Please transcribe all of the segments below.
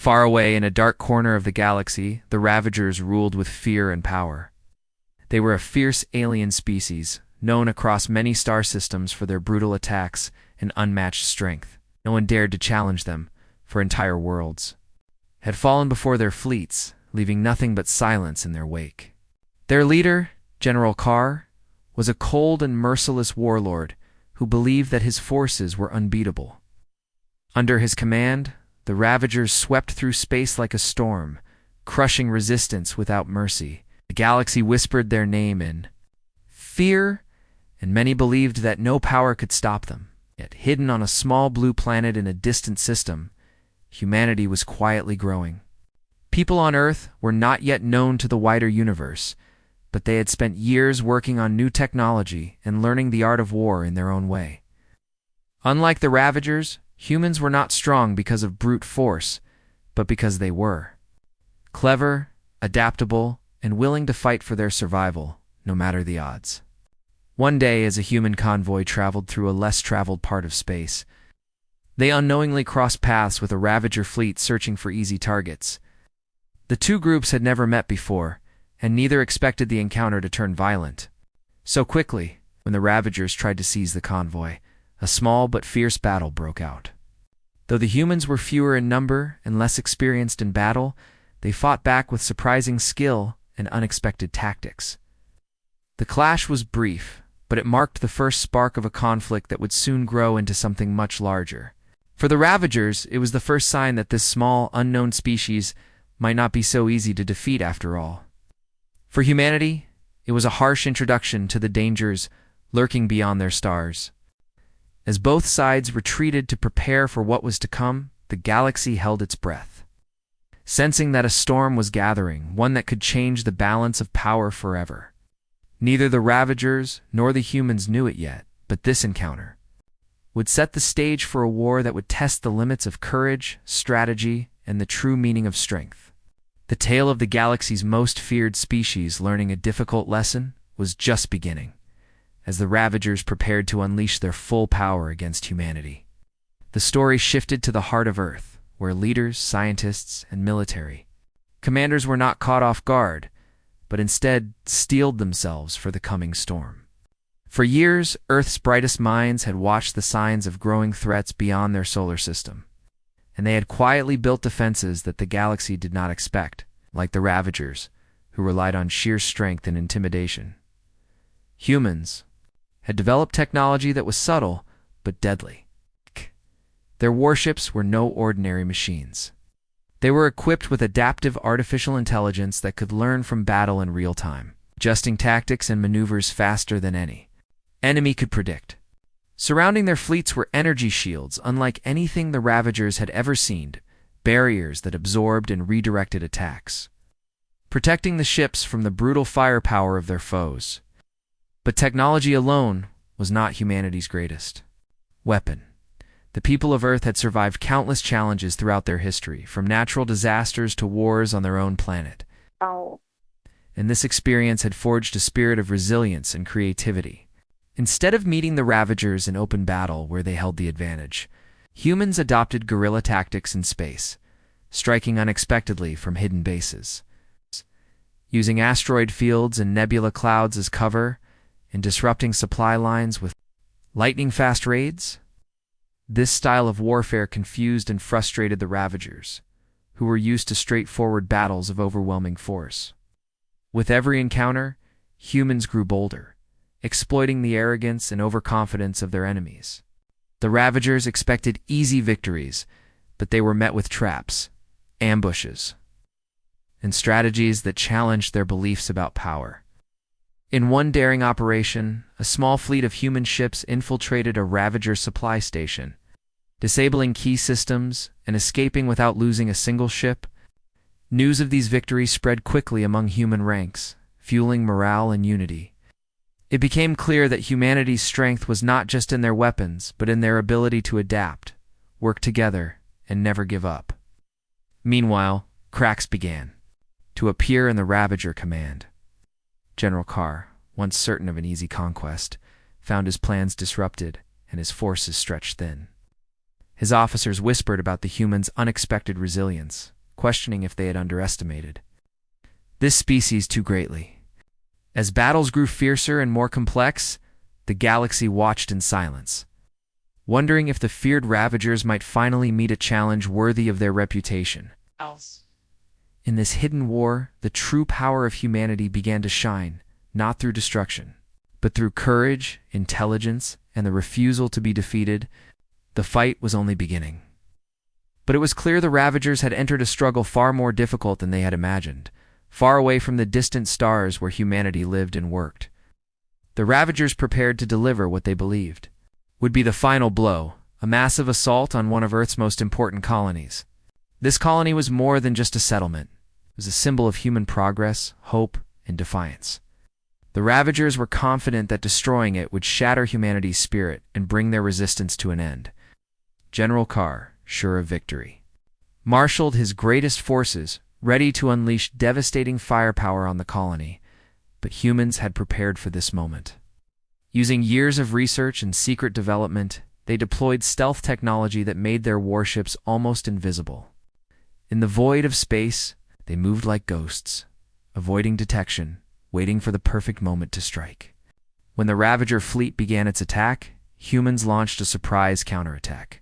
Far away in a dark corner of the galaxy, the Ravagers ruled with fear and power. They were a fierce alien species, known across many star systems for their brutal attacks and unmatched strength. No one dared to challenge them, for entire worlds had fallen before their fleets, leaving nothing but silence in their wake. Their leader, General Carr, was a cold and merciless warlord who believed that his forces were unbeatable. Under his command, the Ravagers swept through space like a storm, crushing resistance without mercy. The galaxy whispered their name in fear, and many believed that no power could stop them. Yet, hidden on a small blue planet in a distant system, humanity was quietly growing. People on Earth were not yet known to the wider universe, but they had spent years working on new technology and learning the art of war in their own way. Unlike the Ravagers, humans were not strong because of brute force, but because they were clever, adaptable, and willing to fight for their survival, no matter the odds. One day, as a human convoy traveled through a less traveled part of space, they unknowingly crossed paths with a Ravager fleet searching for easy targets. The two groups had never met before, and neither expected the encounter to turn violent. So quickly, when the Ravagers tried to seize the convoy, a small but fierce battle broke out. Though the humans were fewer in number and less experienced in battle, they fought back with surprising skill and unexpected tactics. The clash was brief, but it marked the first spark of a conflict that would soon grow into something much larger. For the Ravagers, it was the first sign that this small, unknown species might not be so easy to defeat after all. For humanity, it was a harsh introduction to the dangers lurking beyond their stars. As both sides retreated to prepare for what was to come, the galaxy held its breath, sensing that a storm was gathering, one that could change the balance of power forever. Neither the Ravagers nor the humans knew it yet, but this encounter would set the stage for a war that would test the limits of courage, strategy, and the true meaning of strength. The tale of the galaxy's most feared species learning a difficult lesson was just beginning, as the Ravagers prepared to unleash their full power against humanity. The story shifted to the heart of Earth, where leaders, scientists, and military commanders were not caught off guard, but instead steeled themselves for the coming storm. For years, Earth's brightest minds had watched the signs of growing threats beyond their solar system, and they had quietly built defenses that the galaxy did not expect, like the Ravagers, who relied on sheer strength and intimidation. Humans had developed technology that was subtle but deadly. Their warships were no ordinary machines. They were equipped with adaptive artificial intelligence that could learn from battle in real time, adjusting tactics and maneuvers faster than any enemy could predict. Surrounding their fleets were energy shields unlike anything the Ravagers had ever seen, barriers that absorbed and redirected attacks, protecting the ships from the brutal firepower of their foes. But technology alone was not humanity's greatest weapon. The people of Earth had survived countless challenges throughout their history, from natural disasters to wars on their own planet. And this experience had forged a spirit of resilience and creativity. Instead of meeting the Ravagers in open battle where they held the advantage, humans adopted guerrilla tactics in space, striking unexpectedly from hidden bases, using asteroid fields and nebula clouds as cover, and disrupting supply lines with lightning-fast raids. This style of warfare confused and frustrated the Ravagers, who were used to straightforward battles of overwhelming force. With every encounter, humans grew bolder, exploiting the arrogance and overconfidence of their enemies. The Ravagers expected easy victories, but they were met with traps, ambushes, and strategies that challenged their beliefs about power. In one daring operation, a small fleet of human ships infiltrated a Ravager supply station, disabling key systems and escaping without losing a single ship. News of these victories spread quickly among human ranks, fueling morale and unity. It became clear that humanity's strength was not just in their weapons, but in their ability to adapt, work together, and never give up. Meanwhile, cracks began to appear in the Ravager command. General Carr, once certain of an easy conquest, found his plans disrupted and his forces stretched thin. His officers whispered about the humans' unexpected resilience, questioning if they had underestimated this species too greatly. As battles grew fiercer and more complex, the galaxy watched in silence, wondering if the feared Ravagers might finally meet a challenge worthy of their reputation. In this hidden war, the true power of humanity began to shine, not through destruction, but through courage, intelligence, and the refusal to be defeated. The fight was only beginning. But it was clear the Ravagers had entered a struggle far more difficult than they had imagined, far away from the distant stars where humanity lived and worked. The Ravagers prepared to deliver what they believed would be the final blow, a massive assault on one of Earth's most important colonies. This colony was more than just a settlement. It was a symbol of human progress, hope, and defiance. The Ravagers were confident that destroying it would shatter humanity's spirit and bring their resistance to an end. General Carr, sure of victory, marshaled his greatest forces, ready to unleash devastating firepower on the colony, but humans had prepared for this moment. Using years of research and secret development, they deployed stealth technology that made their warships almost invisible. In the void of space, they moved like ghosts, avoiding detection, waiting for the perfect moment to strike. When the Ravager fleet began its attack, humans launched a surprise counterattack.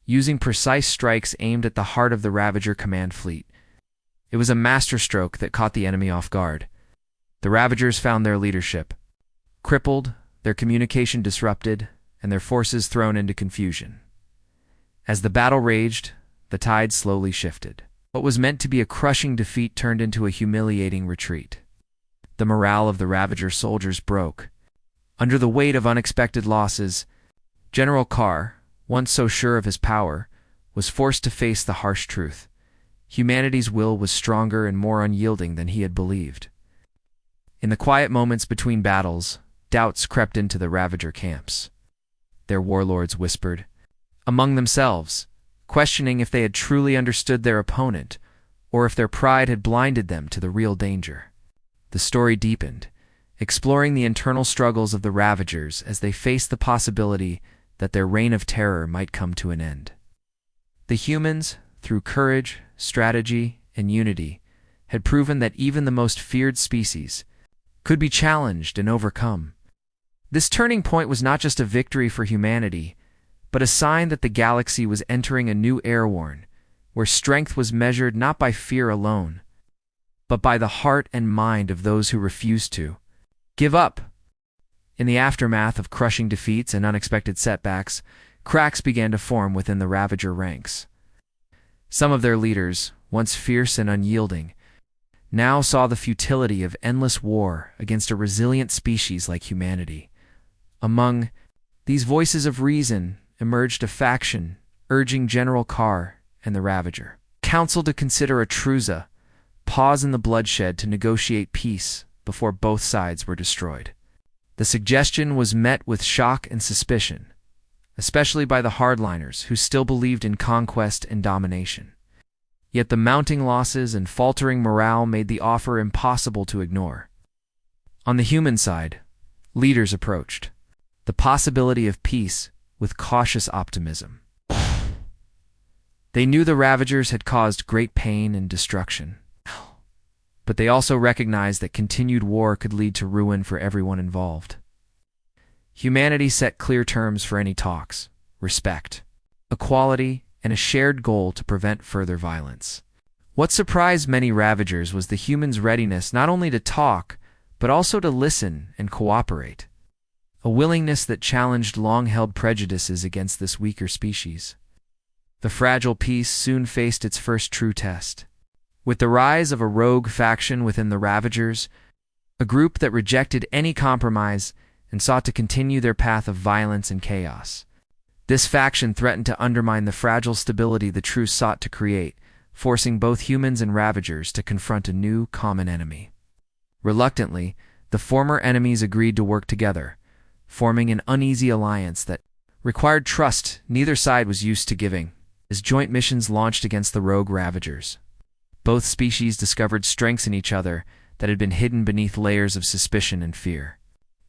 Using precise strikes aimed at the heart of the Ravager command fleet, it was a masterstroke that caught the enemy off guard. The Ravagers found their leadership crippled, their communication disrupted, and their forces thrown into confusion. As the battle raged, the tide slowly shifted. What was meant to be a crushing defeat turned into a humiliating retreat. The morale of the Ravager soldiers broke. Under the weight of unexpected losses, General Carr, once so sure of his power, was forced to face the harsh truth. Humanity's will was stronger and more unyielding than he had believed. In the quiet moments between battles, doubts crept into the Ravager camps. Their warlords whispered among themselves, questioning if they had truly understood their opponent, or if their pride had blinded them to the real danger. The story deepened, exploring the internal struggles of the Ravagers as they faced the possibility that their reign of terror might come to an end. The humans, through courage, strategy, and unity, had proven that even the most feared species could be challenged and overcome. This turning point was not just a victory for humanity, but a sign that the galaxy was entering a new era where strength was measured not by fear alone, but by the heart and mind of those who refused to give up. In the aftermath of crushing defeats and unexpected setbacks, cracks began to form within the Ravager ranks. Some of their leaders, once fierce and unyielding, now saw the futility of endless war against a resilient species like humanity. Among these voices of reason emerged a faction urging General Carr and the Ravager Council to consider a truce, pause in the bloodshed to negotiate peace before both sides were destroyed. The suggestion was met with shock and suspicion, especially by the hardliners who still believed in conquest and domination. Yet the mounting losses and faltering morale made the offer impossible to ignore. On the human side, leaders approached the possibility of peace with cautious optimism. They knew the Ravagers had caused great pain and destruction, but they also recognized that continued war could lead to ruin for everyone involved. Humanity set clear terms for any talks: respect, equality, and a shared goal to prevent further violence. What surprised many Ravagers was the humans' readiness not only to talk, but also to listen and cooperate, a willingness that challenged long-held prejudices against this weaker species. The fragile peace soon faced its first true test. With the rise of a rogue faction within the Ravagers, a group that rejected any compromise and sought to continue their path of violence and chaos. This faction threatened to undermine the fragile stability the truce sought to create, forcing both humans and Ravagers to confront a new common enemy. Reluctantly, the former enemies agreed to work together, forming an uneasy alliance that required trust neither side was used to giving, as joint missions launched against the rogue Ravagers. Both species discovered strengths in each other that had been hidden beneath layers of suspicion and fear.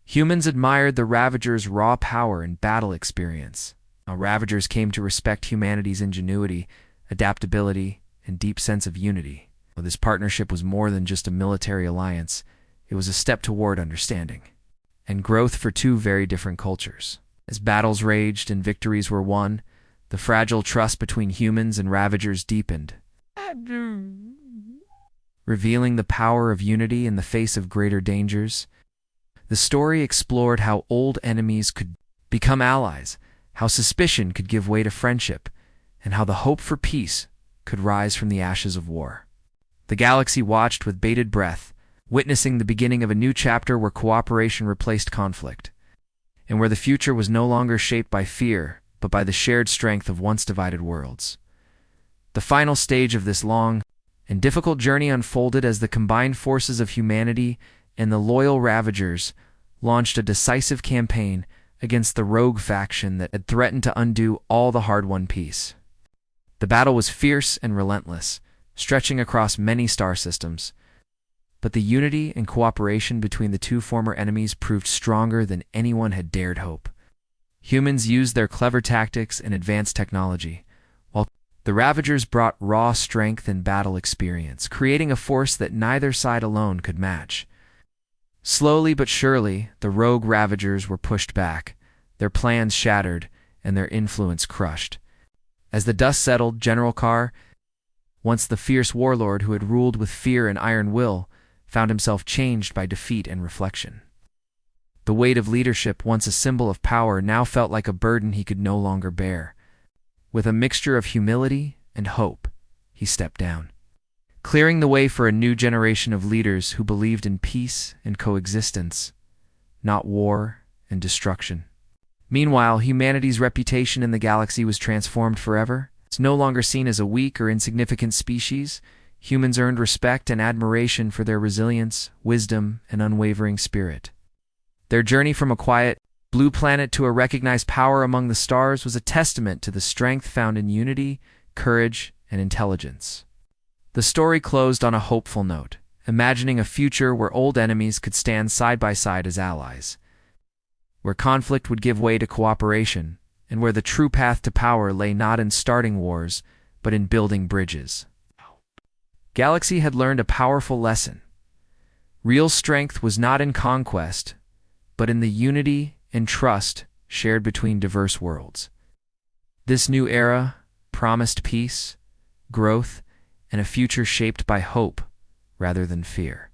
Humans admired the Ravagers' raw power and battle experience. Now Ravagers came to respect humanity's ingenuity, adaptability, and deep sense of unity. This partnership was more than just a military alliance. It was a step toward understanding and growth for two very different cultures. As battles raged and victories were won, the fragile trust between humans and Ravagers deepened, revealing the power of unity in the face of greater dangers. The story explored how old enemies could become allies, how suspicion could give way to friendship, and how the hope for peace could rise from the ashes of war. The galaxy watched with bated breath, witnessing the beginning of a new chapter where cooperation replaced conflict, and where the future was no longer shaped by fear, but by the shared strength of once divided worlds. The final stage of this long and difficult journey unfolded as the combined forces of humanity and the loyal Ravagers launched a decisive campaign against the rogue faction that had threatened to undo all the hard-won peace. The battle was fierce and relentless, stretching across many star systems, but the unity and cooperation between the two former enemies proved stronger than anyone had dared hope. Humans used their clever tactics and advanced technology, while the Ravagers brought raw strength and battle experience, creating a force that neither side alone could match. Slowly but surely, the rogue Ravagers were pushed back, their plans shattered, and their influence crushed. As the dust settled, General Carr, once the fierce warlord who had ruled with fear and iron will, found himself changed by defeat and reflection. The weight of leadership, once a symbol of power, now felt like a burden he could no longer bear. With a mixture of humility and hope, he stepped down, clearing the way for a new generation of leaders who believed in peace and coexistence, not war and destruction. Meanwhile, humanity's reputation in the galaxy was transformed forever. It's no longer seen as a weak or insignificant species. Humans earned respect and admiration for their resilience, wisdom, and unwavering spirit. Their journey from a quiet, blue planet to a recognized power among the stars was a testament to the strength found in unity, courage, and intelligence. The story closed on a hopeful note, imagining a future where old enemies could stand side by side as allies, where conflict would give way to cooperation, and where the true path to power lay not in starting wars, but in building bridges. Galaxy had learned a powerful lesson. Real strength was not in conquest, but in the unity and trust shared between diverse worlds. This new era promised peace, growth, and a future shaped by hope rather than fear.